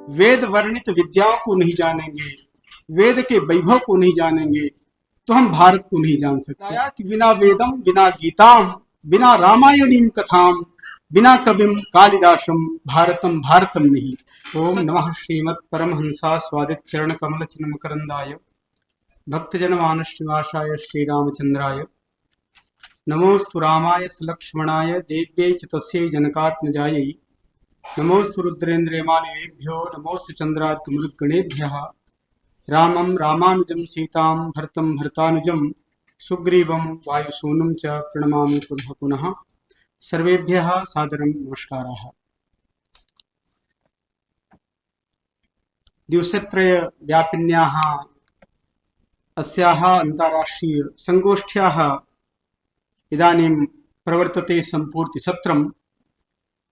वेद वर्णित विद्याओं को नहीं जानेंगे, वेद के वैभव को नहीं जानेंगे, तो हम भारत को नहीं जान सकते। कि बिना वेदम बिना गीताम बिना रामायणीम कथाम बिना कविम कालिदासम भारतम भारतम नहीं। ओम नमः श्रीमत् परमहंसा स्वादित चरण कमल चिन्ह मकरंदाय भक्तजन मानस निवासाय श्री रामचंद्राय नमोस्तु रामाय सलक्ष्मणाय देव्यै च तस्यै जनकात्मजायै नमोस्तु रुद्रेन्द्रयमानवेभ्यो नमोस्तु चंद्रात्मरुद्गणेभ्यः रामं रामानुजं सीतां भरतं भरतानुजं सुग्रीवं वायुसूनुं च प्रणमामि पुनः पुनः। सर्वेभ्यः सादरं नमस्काराः। दिवसत्रय व्यापिन्याः अस्याः अन्ताराष्ट्रीय संगोष्ठ्याः इदानीं प्रवर्तते सम्पूर्तिसत्रम्।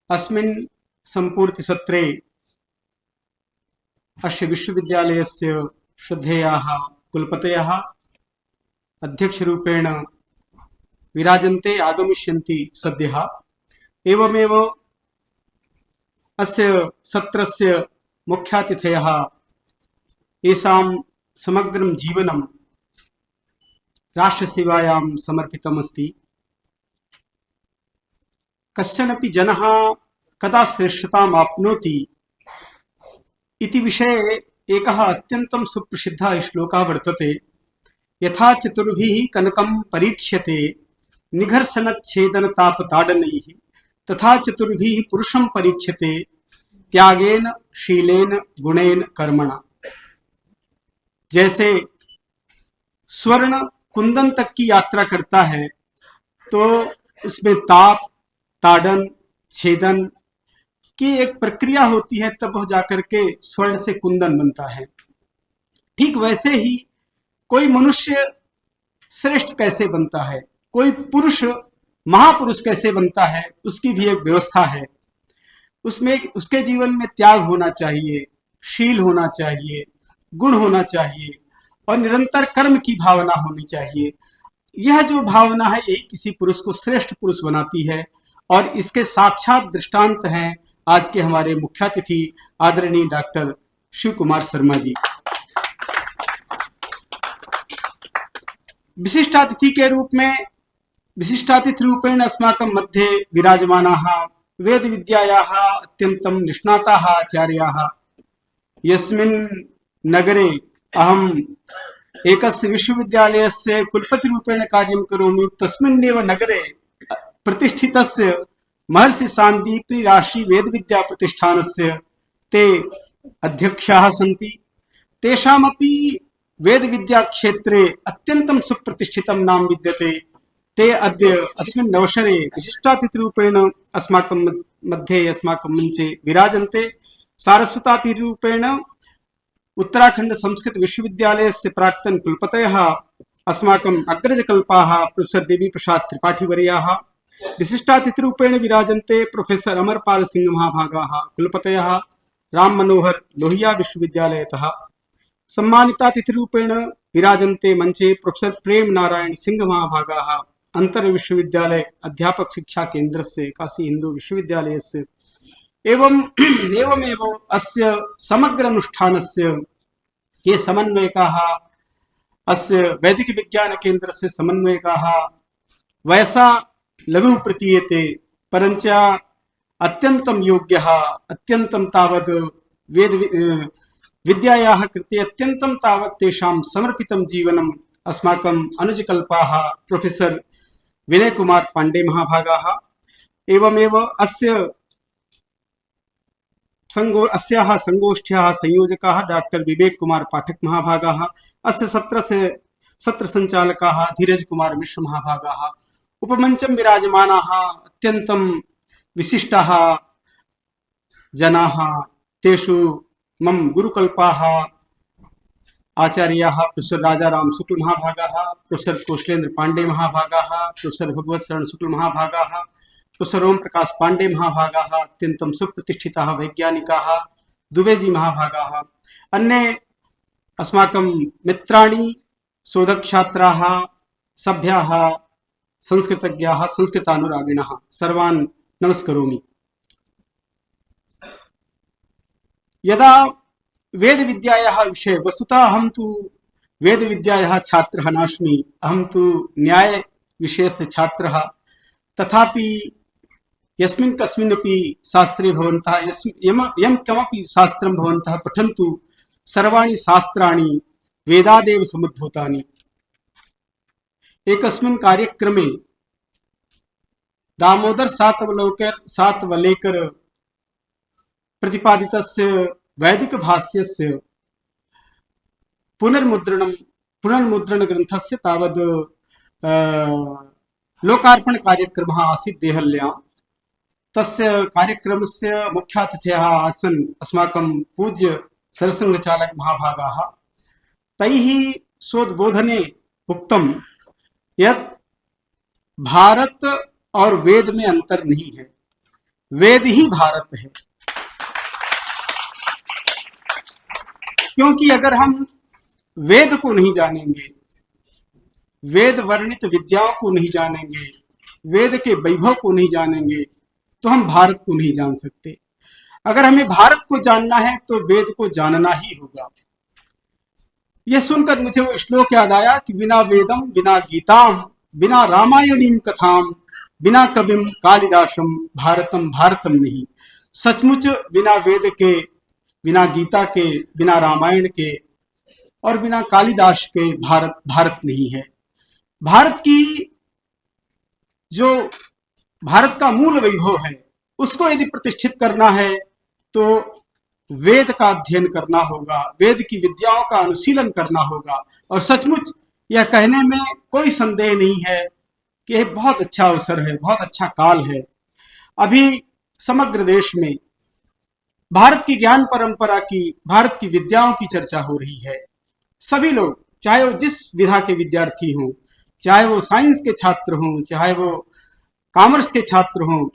अस्मिन् सम्पूर्तिसत्रे अस्य विश्वविद्यालयस्य श्रद्धेयाः कुलपतयः अध्यक्षरूपेण विराजन्ते आगमिष्यन्ति सद्यः। एवमेव अस्य सत्रस्य मुख्यातिथयः येषां समग्रं जीवनं राष्ट्रसेवायां समर्पितमस्ति। कश्चनपि जनः कदा श्रेष्ठताम् आप्नोति इति विषये एकः अत्यन्तं सुप्रसिद्धः श्लोकः वर्तते। यथा चतुर्भिः कनकं परीक्ष्यते निघर्षणच्छेदनतापताडनैः तथा चतुर्भिः पुरुषं परीक्ष्यते त्यागेन शीलेन गुणेन कर्मणा। जैसे स्वर्ण कुंदन तक की यात्रा करता है तो उसमें ताप ताड़न छेदन की एक प्रक्रिया होती है, तब हो जाकर के स्वर्ण से कुंदन बनता है। ठीक वैसे ही कोई मनुष्य श्रेष्ठ कैसे बनता है, कोई पुरुष महापुरुष कैसे बनता है, उसकी भी एक व्यवस्था है। उसमें उसके जीवन में त्याग होना चाहिए, शील होना चाहिए, गुण होना चाहिए और निरंतर कर्म की भावना होनी चाहिए। यह जो भावना है यही किसी पुरुष को श्रेष्ठ पुरुष बनाती है और इसके साक्षात दृष्टांत हैं आज के हमारे मुख्यातिथि आदरणीय डॉक्टर शिव कुमार शर्मा जी। विशिष्टातिथि रूपेण अस्माकं मध्ये विराजमानाः वेद विद्यायाः अत्यन्तं निष्णाताः आचार्याः। यस्मिन् नगरे अहम् एकस्य विश्वविद्यालयस्य कुलपतिरूपेण कार्यं करोमि, तस्मिन्नेव नगरे प्रतिष्ठितस्य महर्षि सान्दीपनि राष्ट्रीय वेद विद्या प्रतिष्ठानस्य ते अध्यक्षाः सन्ति। तेषामपि वेद विद्या क्षेत्रे अत्यन्तं सुप्रतिष्ठितं नाम विद्यते। ते अद्य अस्मिन् अवसरे विशिष्टातिथिरूपेण अस्माकं मध्ये अस्माकं मञ्चे विराजन्ते। सारस्वतातिथिरूपेण उत्तराखण्ड संस्कृत विश्वविद्यालयस्य प्राक्तन कुलपतयः अस्माकम् अग्रजकल्पाः professor Devi Prasad Tripathi वर्याः। विशिष्टातिथिरूपेण विराजन्ते professor Amarpal Singh महाभागाः कुलपतयः Ram Manohar Lohia विश्वविद्यालयतः। सम्मानितातिथिरूपेण विराजन्ते मंचे professor प्रेम नारायण सिंह महाभागाः अंतर विश्वविद्यालय अध्यापक शिक्षा केन्द्रस्य काशी हिंदू विश्वविद्यालयस्य। एवमेव अस्य समग्र अनुष्ठानस्य ये समन्वयकाः, अस्य वैदिक विज्ञान केन्द्रस्य समन्वयकाः वयसा लघु प्रतीयते, परञ्च अत्यन्तं योग्यः, अत्यन्तं तावद् वेद विद्यायाः कृते अत्यन्तं तावत् तेषां समर्पितं जीवनम् अस्माकम् अनुजकल्पाः प्रोफेसर विनय कुमार पांडे महाभागाः। एवमेव अस्याः संगोष्ठ्याः संयोजकाः डॉक्टर विवेक कुमार पाठक महाभागाः। अस्य सत्र संचालकाः धीरज कुमार मिश्र महाभागाः। उपमंचं विराजमानाः अत्यन्तं विशिष्टाः जनाः, तेषु मम गुरुकल्पाः आचार्याः प्रोफेसर राजाराम शुक्ल महाभागाः, प्रोफेसर कौशलेन्द्र पांडे महाभागाः, प्रोफेसर भगवत शरण शुक्ल महाभागाः, प्रोफेसर ओम प्रकाश पांडे महाभागाः, अत्यन्तं सुप्रतिष्ठिताः वैज्ञानिकाः दुबे जी महाभागाः। अन्ये अस्माकं मित्राणि शोधकछात्राः सभ्याः संस्कृतज्ञाः संस्कृतानुरागिणः सर्वान् नमस्करोमि। यदा वेद विद्यायाः विषये, वस्तुतः अहं तु वेद विद्यायाः छात्रः नास्मि, अहं तु न्याय विषयस्य छात्रः। तथापि यस्मिन् कस्मिन्नपि शास्त्रे भवन्तः यं कमपि शास्त्रं भवन्तः पठन्तु, सर्वाणि शास्त्राणि वेदादेव समुद्भूतानि। एकस्मिन् कार्यक्रमे दामोदर सातवलेकर प्रतिपादितस्य वैदिक भाष्यस्य पुनर्मुद्रण ग्रन्थस्य तावद् लोकार्पण कार्यक्रमः आसीत् देहल्यां। तस्य कार्यक्रमस्य मुख्यातिथयः आसन् अस्माकं पूज्य सरसंघचालक महाभागाः। तैः स्वोद्बोधने उक्तं यत् भारत और वेद में अंतर नहीं है, वेद ही भारत है। क्योंकि अगर हम वेद को नहीं जानेंगे, वेद वर्णित विद्याओं को नहीं जानेंगे, वेद के वैभव को नहीं जानेंगे, तो हम भारत को नहीं जान सकते। अगर हमें भारत को जानना है तो वेद को जानना ही होगा। यह सुनकर मुझे वो श्लोक याद आया कि बिना वेदम बिना गीताम बिना रामायणीम कथाम बिना कविम कालिदासम भारतम भारतम नहीं। सचमुच बिना वेद के, बिना गीता के, बिना रामायण के और बिना कालिदास के भारत भारत नहीं है। भारत की जो भारत का मूल वैभव है, उसको यदि प्रतिष्ठित करना है तो वेद का अध्ययन करना होगा, वेद की विद्याओं का अनुशीलन करना होगा। और सचमुच यह कहने में कोई संदेह नहीं है कि यह बहुत अच्छा अवसर है, बहुत अच्छा काल है। अभी समग्र देश में भारत की ज्ञान परंपरा की, भारत की विद्याओं की चर्चा हो रही है। सभी लोग, चाहे वो जिस विधा के विद्यार्थी हों, चाहे वो साइंस के छात्र हों, चाहे वो कॉमर्स के छात्र हों,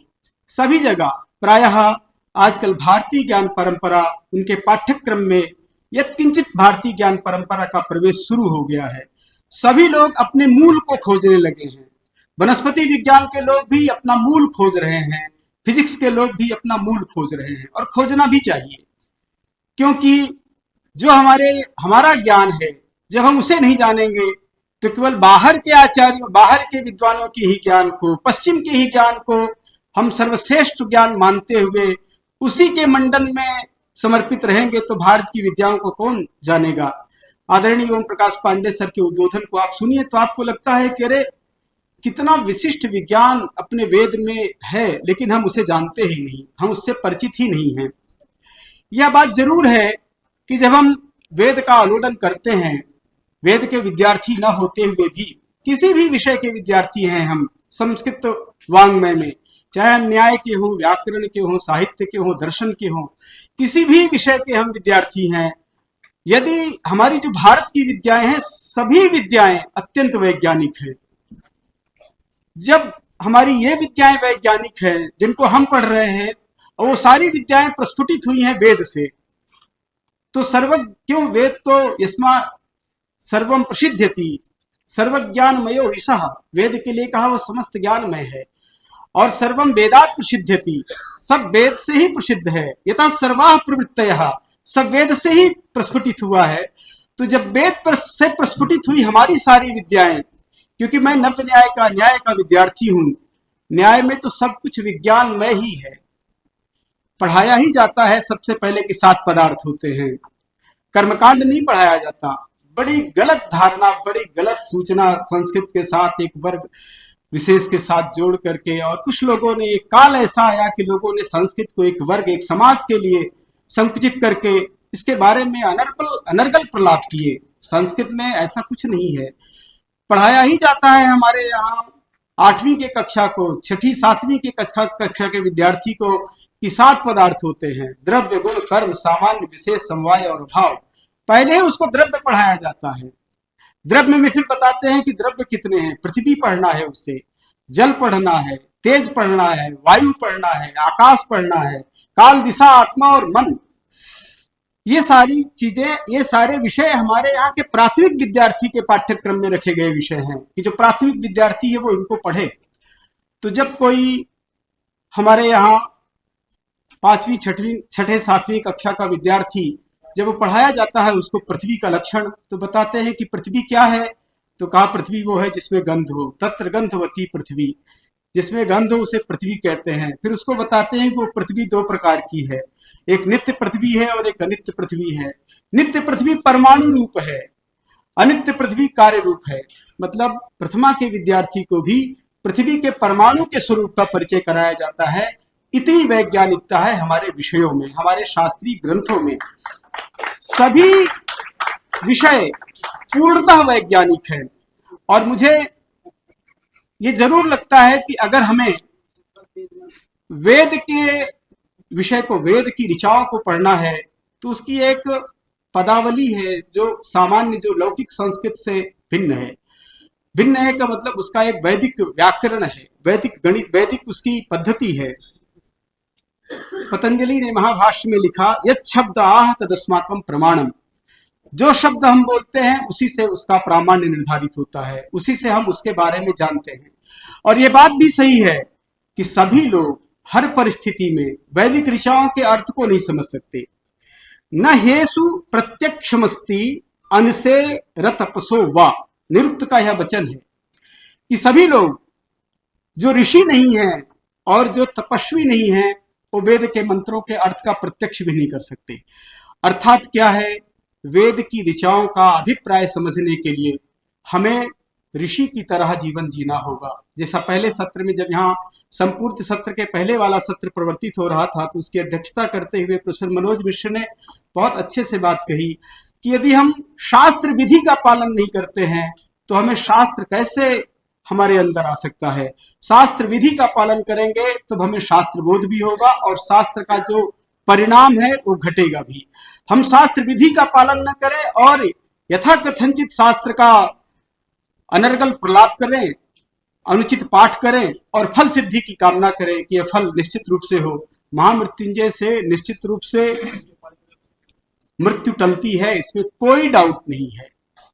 सभी जगह प्रायः आजकल भारतीय ज्ञान परंपरा, उनके पाठ्यक्रम में यत्किंचित भारतीय ज्ञान परंपरा का प्रवेश शुरू हो गया है। सभी लोग अपने मूल को खोजने लगे हैं। वनस्पति विज्ञान के लोग भी अपना मूल खोज रहे हैं, फिजिक्स के लोग भी अपना मूल खोज रहे हैं, और खोजना भी चाहिए। क्योंकि जो हमारा ज्ञान है, जब हम उसे नहीं जानेंगे तो केवल बाहर के आचार्यों, बाहर के विद्वानों के ही ज्ञान को, पश्चिम के ही ज्ञान को हम सर्वश्रेष्ठ ज्ञान मानते हुए उसी के मंडल में समर्पित रहेंगे तो भारत की विद्याओं को कौन जानेगा। आदरणीय ओम प्रकाश पांडे सर के उद्बोधन को आप सुनिए तो आपको लगता है कि अरे कितना विशिष्ट विज्ञान अपने वेद में है, लेकिन हम उसे जानते ही नहीं, हम उससे परिचित ही नहीं हैं। यह बात जरूर है कि जब हम वेद का आलोडन करते हैं, वेद के विद्यार्थी न होते हुए भी, किसी भी विषय के विद्यार्थी हैं हम, संस्कृत वाङ्मय में, चाहे हम न्याय के हों, व्याकरण के हों, साहित्य के हों, दर्शन के हों, किसी भी विषय के हम विद्यार्थी हैं, यदि हमारी जो भारत की विद्याएं हैं, सभी विद्याएं अत्यंत वैज्ञानिक है। जब हमारी ये विद्याएं वैज्ञानिक है जिनको हम पढ़ रहे हैं, और वो सारी विद्याएं प्रस्फुटित हुई हैं वेद से, तो क्यों वेद तो यस्मा सर्वम प्रसिद्ध्यति सर्वज्ञानमयो हिसः, वेद के लिए कहा वो समस्त ज्ञानमय है। और सर्वम वेदात् प्रसिद्ध्यति, सब वेद से ही प्रसिद्ध है। यथा सर्वाः प्रवृत्तयः, सब वेद से ही प्रस्फुटित हुआ है। तो जब वेद से प्रस्फुटित हुई हमारी सारी विद्याएं, क्योंकि मैं नव्य न्याय का विद्यार्थी हूं, न्याय में तो सब कुछ विज्ञानमय ही है। पढ़ाया ही जाता है सबसे पहले कि 7 पदार्थ होते हैं, कर्मकांड नहीं पढ़ाया जाता। बड़ी गलत धारणा, बड़ी गलत सूचना संस्कृत के साथ एक वर्ग विशेष के साथ जोड़ करके, और कुछ लोगों ने, एक काल ऐसा आया कि लोगों ने संस्कृत को एक वर्ग, एक समाज के लिए संकुचित करके इसके बारे में अनर्गल प्रलाप किए। संस्कृत में ऐसा कुछ नहीं है, पढ़ाया ही जाता है। हमारे यहाँ 8वीं के कक्षा को, 6ठी 7वीं के कक्षा के विद्यार्थी को कि 7 पदार्थ होते हैं, द्रव्य, गुण, कर्म, सामान्य, विशेष, समवाय और भाव। पहले ही उसको द्रव्य पढ़ाया जाता है। द्रव्य में फिर बताते हैं कि द्रव्य कितने हैं, पृथ्वी पढ़ना है, उससे जल पढ़ना है, तेज पढ़ना है, वायु पढ़ना है, आकाश पढ़ना है, काल, दिशा, आत्मा और मन। ये सारी चीजें, ये सारे विषय हमारे यहाँ के प्राथमिक विद्यार्थी के पाठ्यक्रम में रखे गए विषय हैं कि जो प्राथमिक विद्यार्थी है वो इनको पढ़े। तो जब कोई हमारे यहाँ पांचवी छठवीं छठे सातवीं कक्षा का विद्यार्थी जब वो पढ़ाया जाता है उसको पृथ्वी का लक्षण, तो बताते हैं कि पृथ्वी क्या है, तो कहा पृथ्वी वो है जिसमें गंध हो, तत्र गंधवती पृथ्वी, जिसमें गंध हो उसे पृथ्वी कहते हैं। फिर उसको बताते हैं कि वो पृथ्वी दो प्रकार की है, एक नित्य पृथ्वी है और एक अनित्य पृथ्वी है। नित्य पृथ्वी परमाणु रूप है, अनित्य पृथ्वी कार्य रूप है। मतलब प्रथमा के विद्यार्थी को भी पृथ्वी के परमाणु के स्वरूप का परिचय कराया जाता है। इतनी वैज्ञानिकता है हमारे विषयों में, हमारे शास्त्रीय ग्रंथों में। सभी विषय पूर्णतः वैज्ञानिक है। और मुझे ये जरूर लगता है कि अगर हमें वेद के विषय को, वेद की ऋचाओं को पढ़ना है, तो उसकी एक पदावली है जो सामान्य, जो लौकिक संस्कृत से भिन्न है। भिन्न है का मतलब उसका एक वैदिक व्याकरण है, वैदिक गणित, वैदिक उसकी पद्धति है। पतंजलि ने महाभाष्य में लिखा, यत् शब्द आह तदस्माकं प्रमाणम। जो शब्द हम बोलते हैं उसी से उसका प्रामाण्य निर्धारित होता है, उसी से हम उसके बारे में जानते हैं। और ये बात भी सही है कि सभी लोग हर परिस्थिति में वैदिक ऋचाओं के अर्थ को नहीं समझ सकते। न हेसु प्रत्यक्षमस्ति अनसे रतपसो वा, निरुक्त का यह वचन है कि सभी लोग जो ऋषि नहीं हैं और जो तपस्वी नहीं हैं, वो वेद के मंत्रों के अर्थ का प्रत्यक्ष भी नहीं कर सकते। अर्थात क्या है, वेद की ऋचाओं का अभिप्राय समझने के लिए हमें ऋषि की तरह जीवन जीना होगा। जैसा पहले सत्र में, जब यहाँ संपूर्ण सत्र के पहले वाला सत्र प्रवर्तित हो रहा था, तो उसकी अध्यक्षता करते हुए प्रोफेसर मनोज मिश्र ने बहुत अच्छे से बात कही कि यदि हम शास्त्र विधि का पालन नहीं करते हैं तो हमें शास्त्र कैसे हमारे अंदर आ सकता है। शास्त्र विधि का पालन करेंगे तो हमें शास्त्र बोध भी होगा और शास्त्र का जो परिणाम है वो घटेगा भी। हम शास्त्र विधि का पालन न करें और यथा कथनचित शास्त्र का अनर्गल प्रलाप करें, अनुचित पाठ करें और फल सिद्धि की कामना करें कि यह फल निश्चित रूप से हो। महामृत्युंजय से निश्चित रूप से मृत्यु टलती है, इसमें कोई डाउट नहीं है,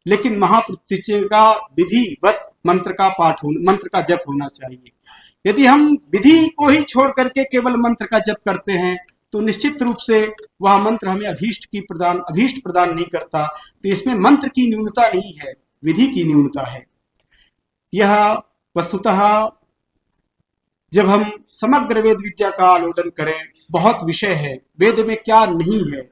लेकिन महामृत्युंजय का विधिवत मंत्र का पाठ होना, मंत्र का जप होना चाहिए। यदि हम विधि को ही छोड़ करके केवल मंत्र का जप करते हैं तो निश्चित रूप से वह मंत्र हमें अभीष्ट प्रदान नहीं करता। तो इसमें मंत्र की न्यूनता नहीं है, विधि की न्यूनता है। यह वस्तुतः जब हम समग्र वेद विद्या का आलोडन करें, बहुत विषय है वेद में, क्या नहीं है।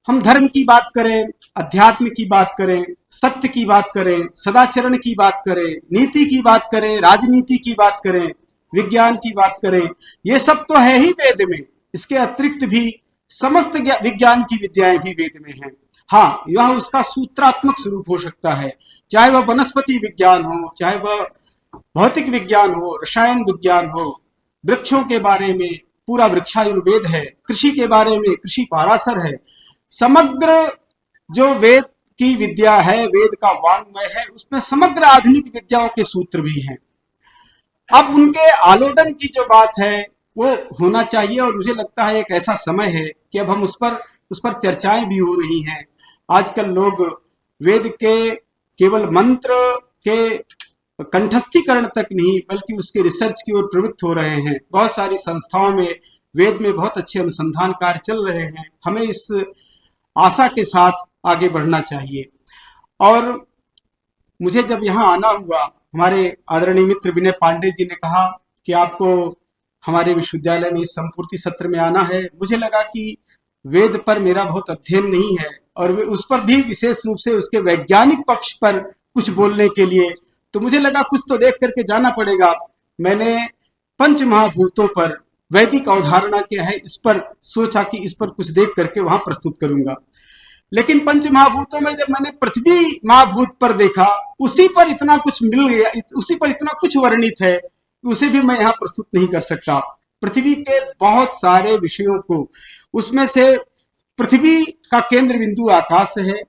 हम धर्म की बात करें, अध्यात्म की बात करें, सत्य की बात करें, सदाचरण की बात करें, नीति की बात करें, राजनीति की बात करें, विज्ञान की बात करें, ये सब तो है ही वेद में। इसके अतिरिक्त भी समस्त विज्ञान की विद्याएं भी वेद में हैं। हाँ, यह उसका सूत्रात्मक स्वरूप हो सकता है, चाहे वह वनस्पति विज्ञान हो, चाहे वह भौतिक विज्ञान हो, रसायन विज्ञान हो, वृक्षों के बारे में पूरा वृक्षायुर्वेद है, कृषि के बारे में कृषि पाराशर है। समग्र जो वेद की विद्या है, वेद का वाङ्मय है, उसमें समग्र आधुनिक विद्याओं के सूत्र भी हैं। अब उनके आलोडन की जो बात है वो होना चाहिए, और मुझे लगता है एक ऐसा समय है कि अब हम उस पर चर्चाएं भी हो रही हैं। आजकल लोग वेद के केवल मंत्र के कंठस्थीकरण तक नहीं, बल्कि उसके रिसर्च की ओर प्रवृत्त हो रहे हैं। बहुत सारी संस्थाओं में वेद में बहुत अच्छे अनुसंधान कार्य चल रहे हैं। हमें इस आशा के साथ आगे बढ़ना चाहिए। और मुझे जब यहाँ आना हुआ, हमारे आदरणीय मित्र विनय पांडे जी ने कहा कि आपको हमारे विश्वविद्यालय में इस संपूर्ति सत्र में आना है। मुझे लगा कि वेद पर मेरा बहुत अध्ययन नहीं है और उस पर भी विशेष रूप से उसके वैज्ञानिक पक्ष पर कुछ बोलने के लिए, तो मुझे लगा कुछ तो देख करके जाना पड़ेगा। मैंने पंच महाभूतों पर वैदिक अवधारणा क्या है इस पर सोचा कि इस पर कुछ देख करके वहां प्रस्तुत करूंगा। लेकिन पंच महाभूतों में जब मैंने पृथ्वी महाभूत पर देखा, उसी पर इतना कुछ मिल गया, उसी पर इतना कुछ वर्णित है, उसे भी मैं यहाँ प्रस्तुत नहीं कर सकता। पृथ्वी के बहुत सारे विषयों को, उसमें से पृथ्वी का केंद्र बिंदु आकाश है।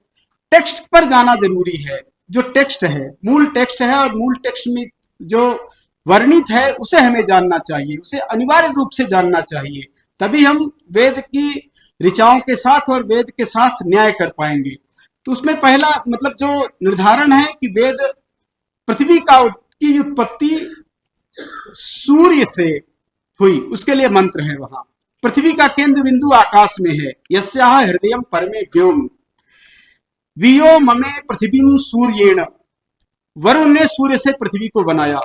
टेक्स्ट पर जाना जरूरी है, जो टेक्स्ट है, मूल टेक्स्ट है, और मूल टेक्स्ट में जो वर्णित है उसे हमें जानना चाहिए, उसे अनिवार्य रूप से जानना चाहिए। तभी हम वेद की ऋचाओं के साथ और वेद के साथ न्याय कर पाएंगे। तो उसमें पहला मतलब जो निर्धारण है कि वेद पृथ्वी की उत्पत्ति सूर्य से हुई, उसके लिए मंत्र है वहां। पृथ्वी का केंद्र बिंदु आकाश में है। यस्याह हृदयम परमे व्योम वियो ममे पृथ्वीम सूर्येण। वरुण ने सूर्य से पृथ्वी को बनाया।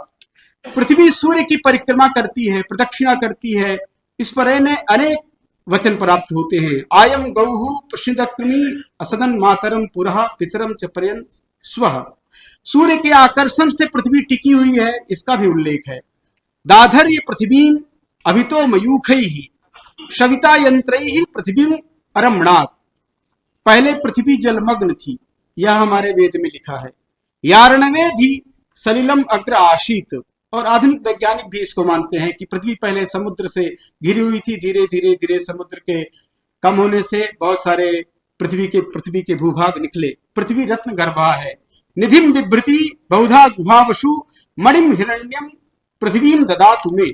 पृथ्वी सूर्य की परिक्रमा करती है, प्रदक्षिणा करती है। इस पर अनेक वचन प्राप्त होते हैं। आयम गौहु प्रसिदक्रमी असदन मातरम पुरः पितरम च पर्यन स्वः। सूर्य के आकर्षण से पृथ्वी टिकी हुई है, इसका भी उल्लेख है। दाधर्य पृथ्वी अभितो मयूखैहि सविता यंत्रैहि पृथ्वी अरमणात्। पहले पृथ्वी जलमग्न थी, यह हमारे वेद में लिखा है। यारणवेधि सलिलम अग्र आशीत। और आधुनिक वैज्ञानिक भी इसको मानते हैं कि पृथ्वी पहले समुद्र से घिरी हुई थी। धीरे धीरे धीरे समुद्र के कम होने से बहुत सारे पृथ्वी के भूभाग निकले। पृथ्वी रत्न गर्भा है। निधिम बिभृति बहुधा गुहावशु मणिम हिरण्यम पृथ्वीम ददातु मे।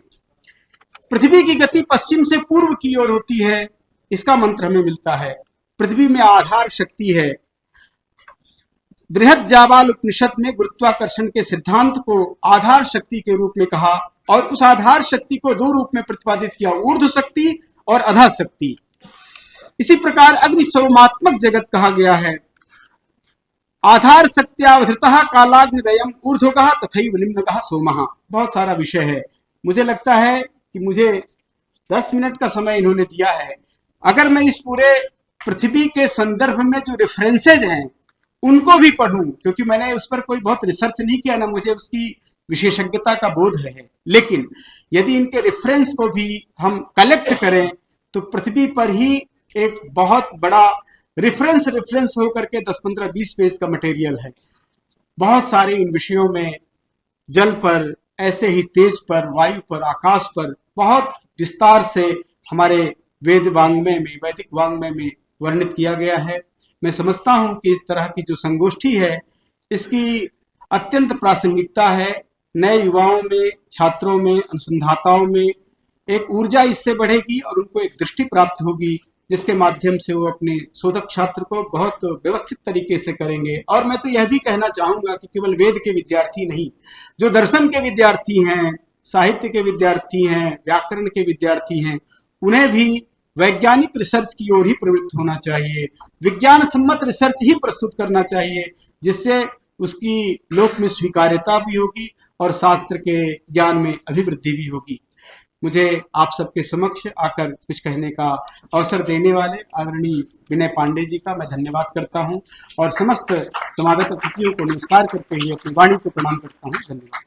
पृथ्वी की गति पश्चिम से पूर्व की ओर होती है, इसका मंत्र हमें मिलता है। पृथ्वी में आधार शक्ति है। बृहद जाबाल उपनिषद में गुरुत्वाकर्षण के सिद्धांत को आधार शक्ति के रूप में कहा और उस आधार शक्ति को दो रूप में प्रतिपादित किया, ऊर्ध्व शक्ति और अधः शक्ति। इसी प्रकार अग्नि सोमात्मक जगत कहा गया है। आधार शक्त्यावधृतः कालाग्निरयम् ऊर्ध्वकः तथैव निम्नकः सोमः। बहुत सारा विषय है। मुझे लगता है कि मुझे 10 मिनट का समय इन्होंने दिया है। अगर मैं इस पूरे पृथ्वी के संदर्भ में जो रेफरेंसेज हैं उनको भी पढ़ूं, क्योंकि मैंने उस पर कोई बहुत रिसर्च नहीं किया, ना मुझे उसकी विशेषज्ञता का बोध है, लेकिन यदि इनके रेफरेंस को भी हम कलेक्ट करें तो पृथ्वी पर ही एक बहुत बड़ा रेफरेंस होकर के 10, 15, 20 पेज का मटेरियल है। बहुत सारे इन विषयों में जल पर, ऐसे ही तेज पर, वायु पर, आकाश पर बहुत विस्तार से हमारे वैदिक वांग्मय में वर्णित किया गया है। मैं समझता हूं कि इस तरह की जो संगोष्ठी है इसकी अत्यंत प्रासंगिकता है। नए युवाओं में, छात्रों में, अनुसंधाताओं में एक ऊर्जा इससे बढ़ेगी और उनको एक दृष्टि प्राप्त होगी जिसके माध्यम से वो अपने शोधक छात्र को बहुत व्यवस्थित तरीके से करेंगे। और मैं तो यह भी कहना चाहूंगा कि केवल वेद के विद्यार्थी नहीं, जो दर्शन के विद्यार्थी हैं, साहित्य के विद्यार्थी हैं, व्याकरण के विद्यार्थी हैं, उन्हें भी वैज्ञानिक रिसर्च की ओर ही प्रवृत्त होना चाहिए। विज्ञान सम्मत रिसर्च ही प्रस्तुत करना चाहिए, जिससे उसकी लोक में स्वीकार्यता भी होगी और शास्त्र के ज्ञान में अभिवृद्धि भी होगी। मुझे आप सबके समक्ष आकर कुछ कहने का अवसर देने वाले आदरणीय विनय पांडे जी का मैं धन्यवाद करता हूं और समस्त समागत अतिथियों को नमस्कार करते हुए अपनी वाणी को प्रणाम करता हूं। धन्यवाद।